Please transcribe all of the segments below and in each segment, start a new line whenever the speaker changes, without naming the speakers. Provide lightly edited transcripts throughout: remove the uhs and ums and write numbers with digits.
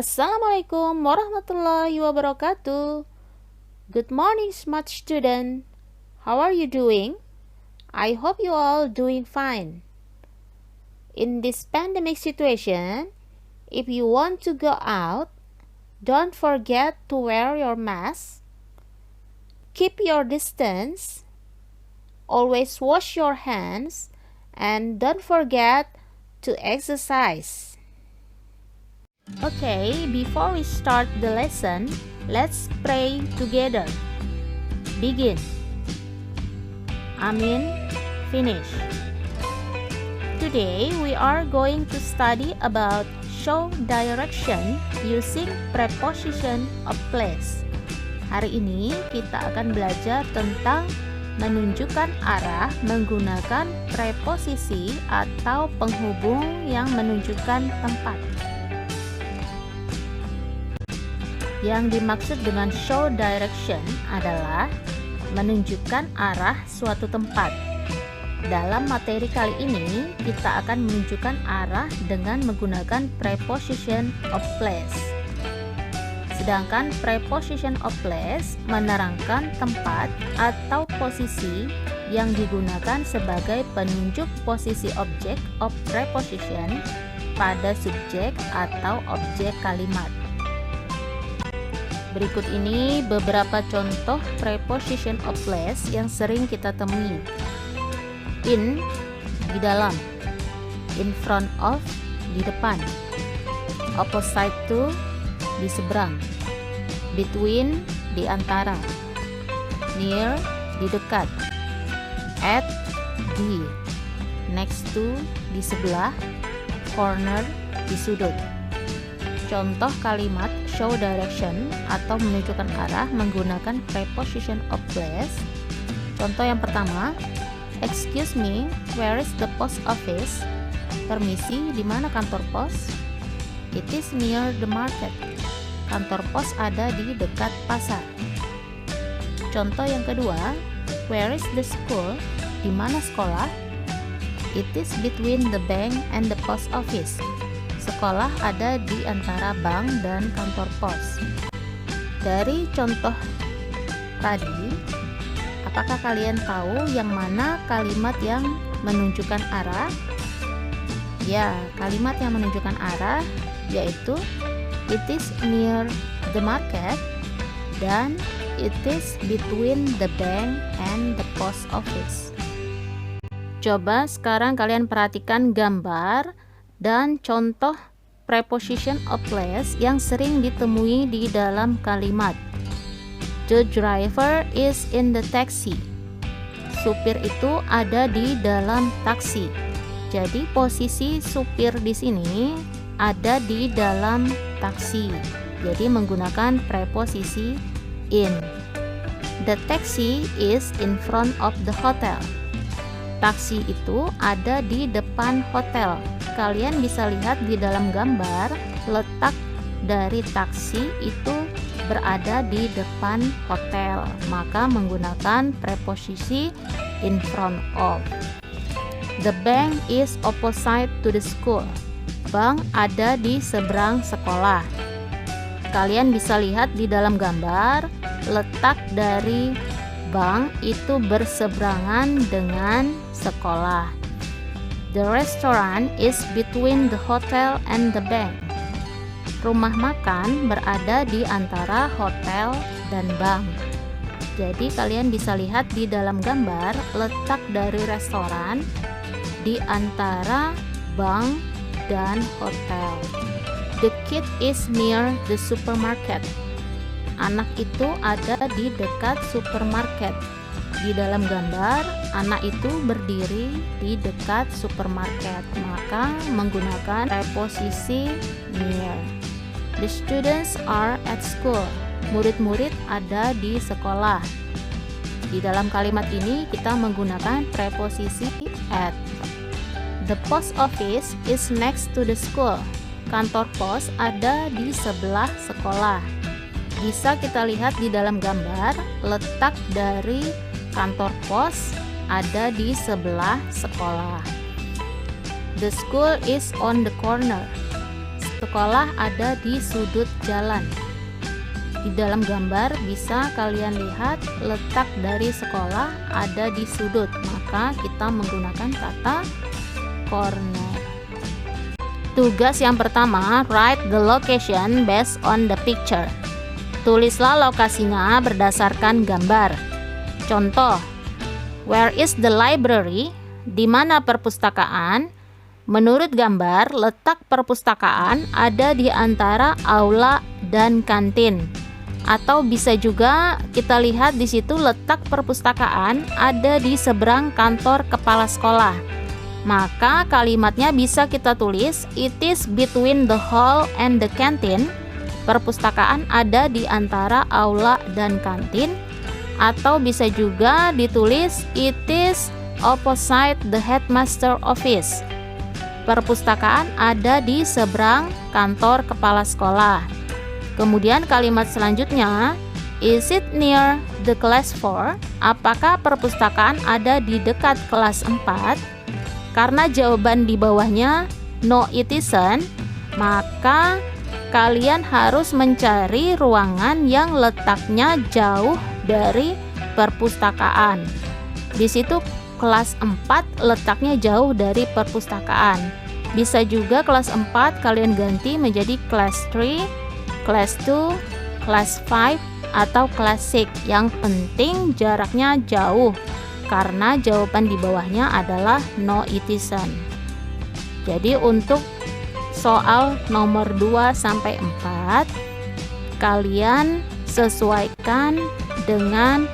Assalamualaikum warahmatullahi wabarakatuh. Good morning, smart student. How are you doing? I hope you all doing fine. In this pandemic situation, if you want to go out, don't forget to wear your mask. Keep your distance. Always wash your hands and don't forget to exercise. Okay, before we start the lesson, let's pray together. Begin. Amin. Finish. Today we are going to study about show direction using preposition of place. Hari ini kita akan belajar tentang menunjukkan arah menggunakan preposisi atau penghubung yang menunjukkan tempat. Yang dimaksud dengan show direction adalah menunjukkan arah suatu tempat. Dalam materi kali ini, kita akan menunjukkan arah dengan menggunakan preposition of place. Sedangkan preposition of place menerangkan tempat atau posisi yang digunakan sebagai penunjuk posisi objek of preposition pada subjek atau objek kalimat. Berikut ini beberapa contoh preposition of place yang sering kita temui. In, di dalam. In front of, di depan. Opposite to, di seberang. Between, di antara. Near, di dekat. At, di. Next to, di sebelah. Corner, di sudut. Contoh kalimat show direction atau menunjukkan arah menggunakan preposition of place. Contoh yang pertama, excuse me, where is the post office? Permisi, di mana kantor pos? It is near the market. Kantor pos ada di dekat pasar. Contoh yang kedua, where is the school? Di mana sekolah? It is between the bank and the post office. Sekolah ada di antara bank dan kantor pos. Dari contoh tadi, apakah kalian tahu yang mana kalimat yang menunjukkan arah? Ya, kalimat yang menunjukkan arah yaitu it is near the market dan it is between the bank and the post office. Coba sekarang kalian perhatikan gambar dan contoh preposition of place yang sering ditemui di dalam kalimat. The driver is in the taxi. Supir itu ada di dalam taksi. Jadi posisi supir di sini ada di dalam taksi. Jadi menggunakan preposisi in. The taxi is in front of the hotel. Taksi itu ada di depan hotel. Kalian bisa lihat di dalam gambar letak dari taksi itu berada di depan hotel, maka menggunakan preposisi in front of. The bank is opposite to the school. Bank ada di seberang sekolah. Kalian bisa lihat di dalam gambar letak dari bank itu berseberangan dengan sekolah. The restaurant is between the hotel and the bank. Rumah makan berada di antara hotel dan bank. Jadi kalian bisa lihat di dalam gambar letak dari restoran di antara bank dan hotel. The kid is near the supermarket. Anak itu ada di dekat supermarket. Di dalam gambar, anak itu berdiri di dekat supermarket, maka menggunakan preposisi near. The students are at school. Murid-murid ada di sekolah. Di dalam kalimat ini kita menggunakan preposisi at. The post office is next to the school. Kantor pos ada di sebelah sekolah. Bisa kita lihat di dalam gambar letak dari kantor pos ada di sebelah sekolah. The school is on the corner. Sekolah ada di sudut jalan. Di dalam gambar bisa kalian lihat letak dari sekolah ada di sudut, maka kita menggunakan kata corner. Tugas yang pertama, write the location based on the picture. Tulislah lokasinya berdasarkan gambar. Contoh, where is the library? Di mana perpustakaan? Menurut gambar, letak perpustakaan ada di antara aula dan kantin. Atau bisa juga kita lihat di situ letak perpustakaan ada di seberang kantor kepala sekolah. Maka kalimatnya bisa kita tulis, it is between the hall and the canteen. Perpustakaan ada di antara aula dan kantin. Atau bisa juga ditulis, it is opposite the headmaster office. Perpustakaan ada di seberang kantor kepala sekolah. Kemudian kalimat selanjutnya, is it near the class 4? Apakah perpustakaan ada di dekat kelas 4? Karena jawaban di bawahnya no it isn't, maka kalian harus mencari ruangan yang letaknya jauh dari perpustakaan. Di situ kelas 4 letaknya jauh dari perpustakaan. Bisa juga kelas 4 kalian ganti menjadi kelas 3, kelas 2, kelas 5, atau kelas 6. Yang penting jaraknya jauh, karena jawaban di bawahnya adalah no it isn't. Jadi untuk soal nomor 2 sampai 4 kalian sesuaikan dengan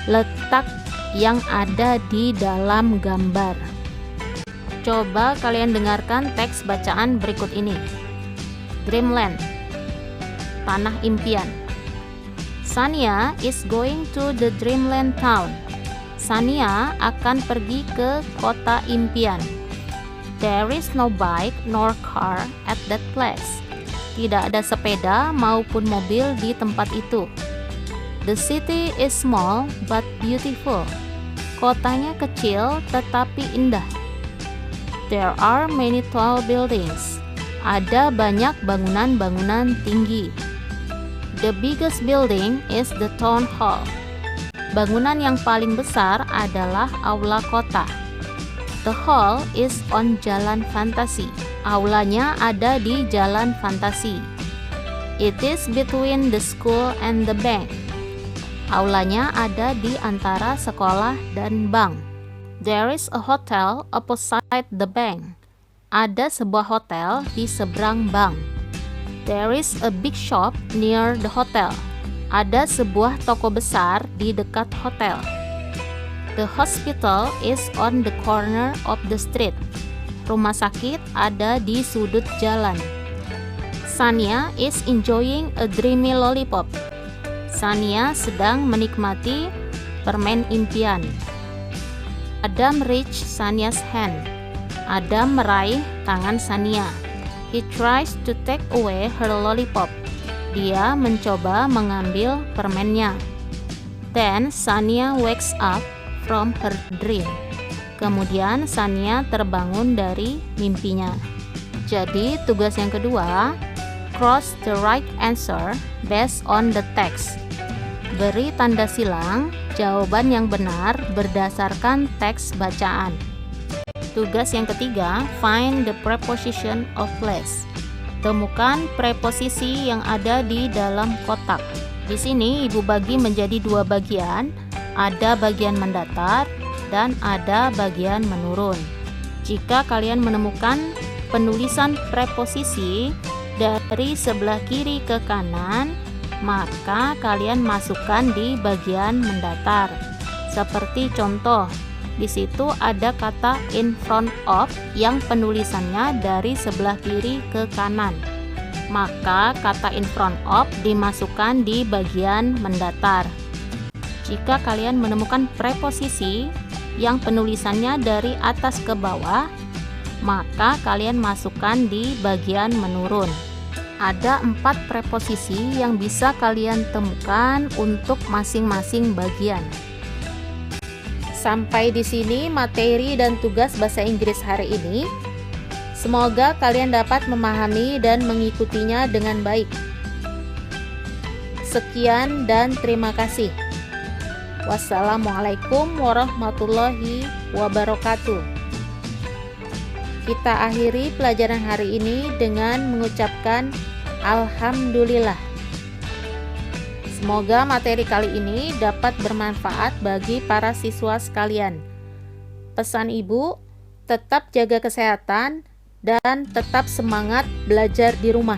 letak yang ada di dalam gambar. Coba kalian dengarkan teks bacaan berikut ini. Dreamland, tanah impian. Sania is going to the dreamland town. Sania akan pergi ke kota impian. There is no bike nor car at that place. Tidak ada sepeda maupun mobil di tempat itu. The city is small but beautiful. Kotanya kecil tetapi indah. There are many tall buildings. Ada banyak bangunan-bangunan tinggi. The biggest building is the town hall. Bangunan yang paling besar adalah aula kota. The hall is on Jalan Fantasi. Aulanya ada di Jalan Fantasi. It is between the school and the bank. Aulanya ada di antara sekolah dan bank. There is a hotel opposite the bank. Ada sebuah hotel di seberang bank. There is a big shop near the hotel. Ada sebuah toko besar di dekat hotel. The hospital is on the corner of the street. Rumah sakit ada di sudut jalan. Sania is enjoying a dreamy lollipop. Sania sedang menikmati permen impian. Adam reached Sania's hand. Adam meraih tangan Sania. He tries to take away her lollipop. Dia mencoba mengambil permennya. Then Sania wakes up from her dream. Kemudian Sania terbangun dari mimpinya. Jadi tugas yang kedua, cross the right answer based on the text. Beri tanda silang jawaban yang benar berdasarkan teks bacaan. Tugas yang ketiga, find the preposition of place. Temukan preposisi yang ada di dalam kotak. Di sini ibu bagi menjadi dua bagian, ada bagian mendatar dan ada bagian menurun. Jika kalian menemukan penulisan preposisi dari sebelah kiri ke kanan, maka kalian masukkan di bagian mendatar. Seperti contoh, di situ ada kata in front of yang penulisannya dari sebelah kiri ke kanan. Maka kata in front of dimasukkan di bagian mendatar. Jika kalian menemukan preposisi yang penulisannya dari atas ke bawah, maka kalian masukkan di bagian menurun. Ada 4 preposisi yang bisa kalian temukan untuk masing-masing bagian. Sampai di sini materi dan tugas bahasa Inggris hari ini. Semoga kalian dapat memahami dan mengikutinya dengan baik. Sekian dan terima kasih. Wassalamualaikum warahmatullahi wabarakatuh. Kita akhiri pelajaran hari ini dengan mengucapkan Alhamdulillah. Semoga materi kali ini dapat bermanfaat bagi para siswa sekalian. Pesan Ibu, tetap jaga kesehatan dan tetap semangat belajar di rumah.